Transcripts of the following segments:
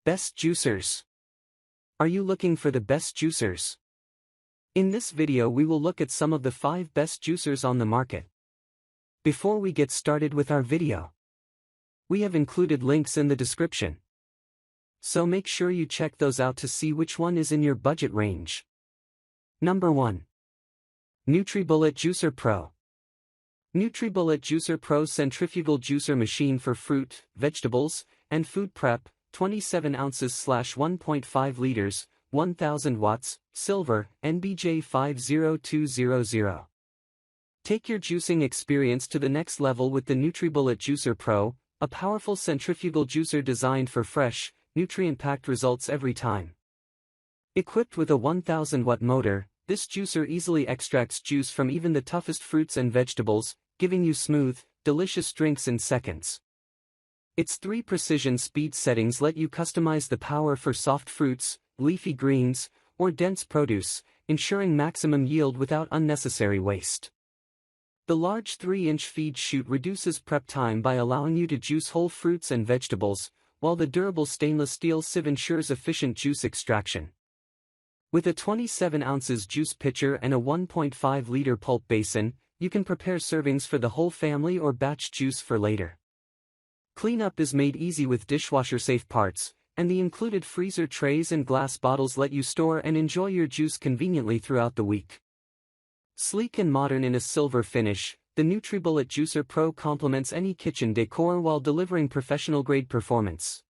Best juicers. Are you looking for the best juicers? In this video we will look at some of the 5 best juicers on the market. Before we get started with our video, we have included links in the description, so make sure you check those out to see which one is in your budget range. Number 1. NutriBullet Juicer Pro. NutriBullet Juicer Pro Centrifugal Juicer Machine for Fruit, Vegetables, and Food Prep, 27 ounces / 1.5 liters, 1000 watts, silver, NBJ 50200. Take your juicing experience to the next level with the NutriBullet Juicer Pro, a powerful centrifugal juicer designed for fresh, nutrient-packed results every time. Equipped with a 1000-watt motor, this juicer easily extracts juice from even the toughest fruits and vegetables, giving you smooth, delicious drinks in seconds. Its 3 precision speed settings let you customize the power for soft fruits, leafy greens, or dense produce, ensuring maximum yield without unnecessary waste. The large 3-inch feed chute reduces prep time by allowing you to juice whole fruits and vegetables, while the durable stainless steel sieve ensures efficient juice extraction. With a 27 ounces juice pitcher and a 1.5-liter pulp basin, you can prepare servings for the whole family or batch juice for later. Cleanup is made easy with dishwasher-safe parts, and the included freezer trays and glass bottles let you store and enjoy your juice conveniently throughout the week. Sleek and modern in a silver finish, the NutriBullet Juicer Pro complements any kitchen decor while delivering professional-grade performance.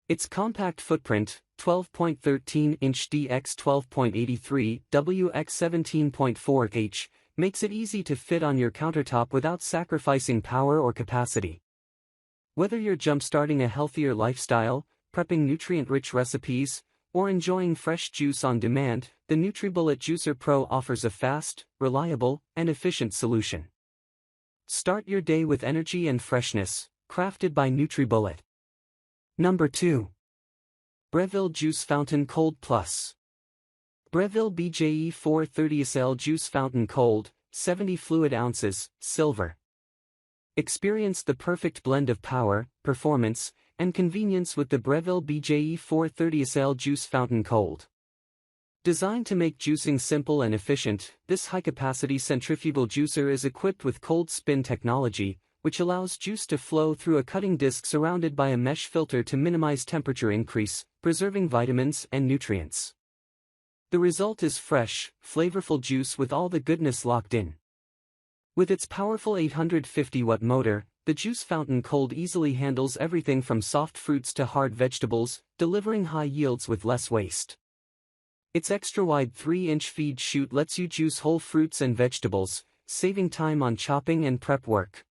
Its compact footprint, 12.13-inch dx 12.83 wx 17.4h, makes it easy to fit on your countertop without sacrificing power or capacity. Whether you're jump-starting a healthier lifestyle, prepping nutrient-rich recipes, or enjoying fresh juice on demand, the NutriBullet Juicer Pro offers a fast, reliable, and efficient solution. Start your day with energy and freshness, crafted by NutriBullet. Number 2. Breville Juice Fountain Cold Plus. Breville BJE 430SL Juice Fountain Cold, 70 fluid ounces, silver. Experience the perfect blend of power, performance, and convenience with the Breville BJE 430SL Juice Fountain Cold. Designed to make juicing simple and efficient, this high-capacity centrifugal juicer is equipped with cold spin technology, which allows juice to flow through a cutting disc surrounded by a mesh filter to minimize temperature increase, preserving vitamins and nutrients. The result is fresh, flavorful juice with all the goodness locked in. With its powerful 850-watt motor, the Juice Fountain Cold easily handles everything from soft fruits to hard vegetables, delivering high yields with less waste. Its extra-wide 3-inch feed chute lets you juice whole fruits and vegetables, saving time on chopping and prep work.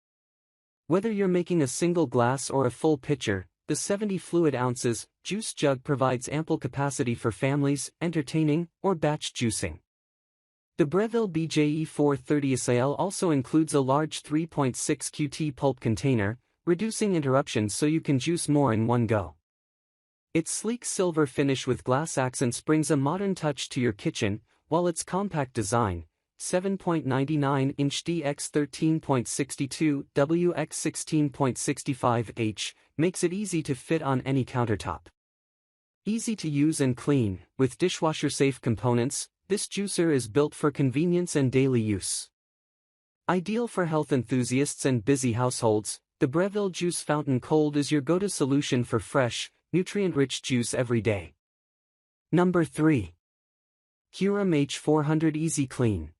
Whether you're making a single glass or a full pitcher, the 70 fluid ounces juice jug provides ample capacity for families, entertaining, or batch juicing. The Breville BJE 430SL also includes a large 3.6 QT pulp container, reducing interruptions so you can juice more in one go. Its sleek silver finish with glass accents brings a modern touch to your kitchen, while its compact design, 7.99-inch dx 13.62 wx 16.65h, makes it easy to fit on any countertop. Easy to use and clean, with dishwasher-safe components, this juicer is built for convenience and daily use. Ideal for health enthusiasts and busy households, the Breville Juice Fountain Cold is your go-to solution for fresh, nutrient-rich juice every day. Number 3. Hurom H400 Easy Clean.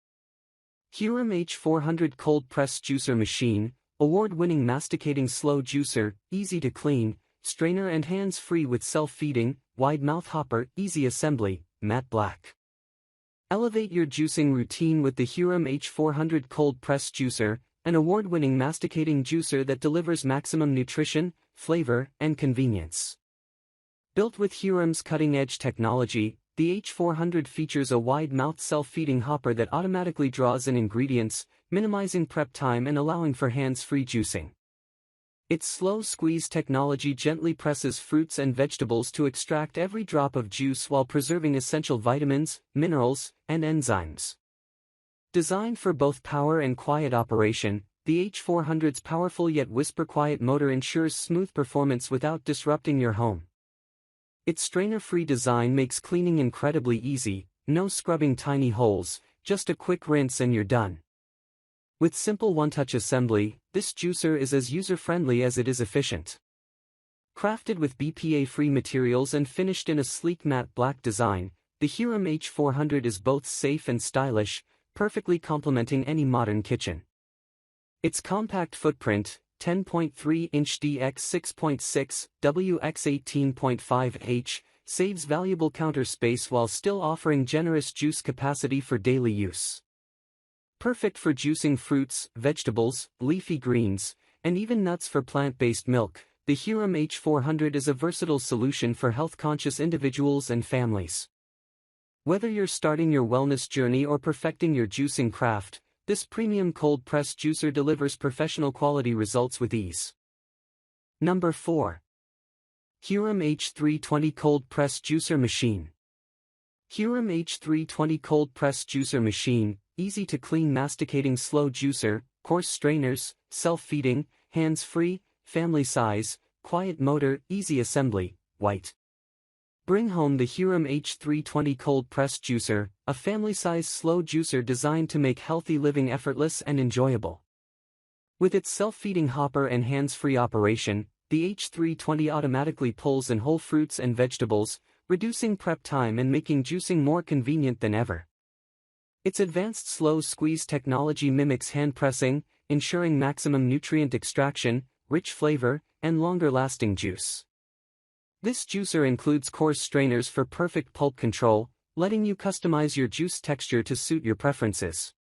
Hurom H400 Cold Press Juicer Machine, award-winning masticating slow juicer, easy to clean, strainer and hands-free with self-feeding, wide mouth hopper, easy assembly, matte black. Elevate your juicing routine with the Hurom H400 Cold Press Juicer, an award-winning masticating juicer that delivers maximum nutrition, flavor, and convenience. Built with Hurom's cutting-edge technology, the H400 features a wide-mouth self-feeding hopper that automatically draws in ingredients, minimizing prep time and allowing for hands-free juicing. Its slow squeeze technology gently presses fruits and vegetables to extract every drop of juice while preserving essential vitamins, minerals, and enzymes. Designed for both power and quiet operation, the H400's powerful yet whisper-quiet motor ensures smooth performance without disrupting your home. Its strainer-free design makes cleaning incredibly easy, no scrubbing tiny holes, just a quick rinse and you're done. With simple one-touch assembly, this juicer is as user-friendly as it is efficient. Crafted with BPA-free materials and finished in a sleek matte black design, the Hurom H400 is both safe and stylish, perfectly complementing any modern kitchen. Its compact footprint, 10.3-inch dx 6.6 wx 18.5h, saves valuable counter space while still offering generous juice capacity for daily use. Perfect for juicing fruits, vegetables, leafy greens, and even nuts for plant-based milk, the Hurom H400 is a versatile solution for health-conscious individuals and families. Whether you're starting your wellness journey or perfecting your juicing craft, this premium cold-press juicer delivers professional quality results with ease. Number 4. Hurom H320 Cold Press Juicer Machine. Hurom H320 Cold Press Juicer Machine, easy to clean masticating slow juicer, coarse strainers, self-feeding, hands-free, family size, quiet motor, easy assembly, white. Bring home the Hurom H320 Cold Press Juicer, a family-size slow juicer designed to make healthy living effortless and enjoyable. With its self-feeding hopper and hands-free operation, the H320 automatically pulls in whole fruits and vegetables, reducing prep time and making juicing more convenient than ever. Its advanced slow squeeze technology mimics hand pressing, ensuring maximum nutrient extraction, rich flavor, and longer-lasting juice. This juicer includes coarse strainers for perfect pulp control, letting you customize your juice texture to suit your preferences.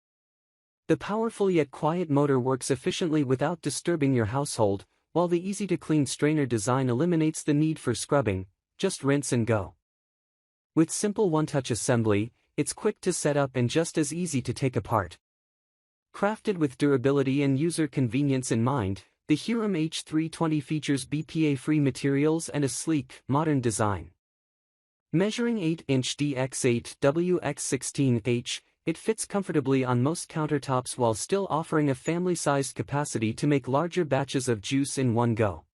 The powerful yet quiet motor works efficiently without disturbing your household, while the easy-to-clean strainer design eliminates the need for scrubbing, just rinse and go. With simple one-touch assembly, it's quick to set up and just as easy to take apart. Crafted with durability and user convenience in mind, the Hurom H320 features BPA-free materials and a sleek, modern design. Measuring 8-inch dx 8 wx 16h, it fits comfortably on most countertops while still offering a family-sized capacity to make larger batches of juice in one go.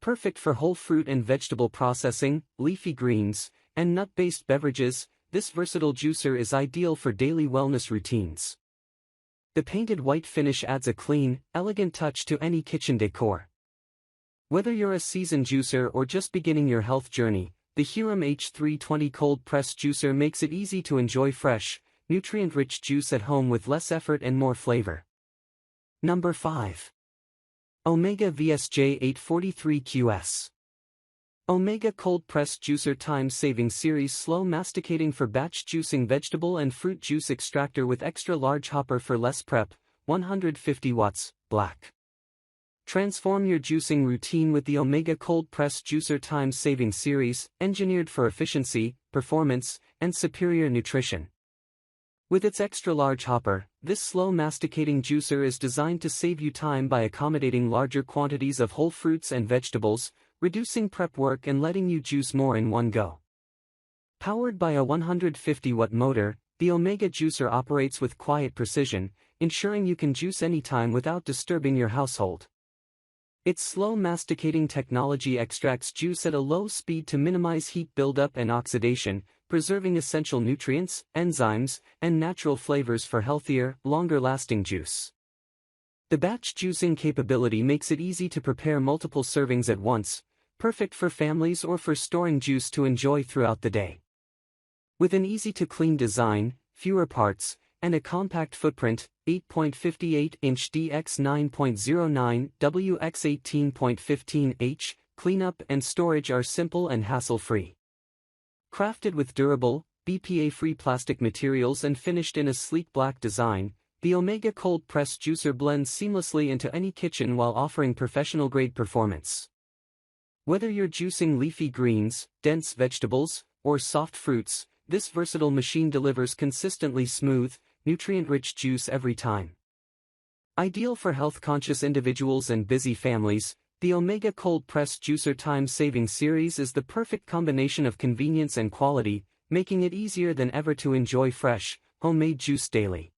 Perfect for whole fruit and vegetable processing, leafy greens, and nut-based beverages, this versatile juicer is ideal for daily wellness routines. The painted white finish adds a clean, elegant touch to any kitchen decor. Whether you're a seasoned juicer or just beginning your health journey, the Hurom H320 Cold Press Juicer makes it easy to enjoy fresh, nutrient-rich juice at home with less effort and more flavor. Number 5. Omega VSJ 843QS. Omega Cold Press Juicer Time-Saving Series Slow Masticating for Batch Juicing Vegetable and Fruit Juice Extractor with Extra Large Hopper for Less Prep, 150 watts, black. Transform your juicing routine with the Omega Cold Press Juicer Time-Saving Series, engineered for efficiency, performance, and superior nutrition. With its extra-large hopper, this slow masticating juicer is designed to save you time by accommodating larger quantities of whole fruits and vegetables, reducing prep work and letting you juice more in one go. Powered by a 150-watt motor, the Omega juicer operates with quiet precision, ensuring you can juice anytime without disturbing your household. Its slow masticating technology extracts juice at a low speed to minimize heat buildup and oxidation, preserving essential nutrients, enzymes, and natural flavors for healthier, longer-lasting juice. The batch juicing capability makes it easy to prepare multiple servings at once, perfect for families or for storing juice to enjoy throughout the day. With an easy-to-clean design, fewer parts, and a compact footprint, 8.58-inch dx 9.09 wx 18.15h, cleanup and storage are simple and hassle-free. Crafted with durable, BPA-free plastic materials and finished in a sleek black design, the Omega Cold Press Juicer blends seamlessly into any kitchen while offering professional-grade performance. Whether you're juicing leafy greens, dense vegetables, or soft fruits, this versatile machine delivers consistently smooth, nutrient-rich juice every time. Ideal for health-conscious individuals and busy families, the Omega Cold Press Juicer Time-Saving Series is the perfect combination of convenience and quality, making it easier than ever to enjoy fresh, homemade juice daily.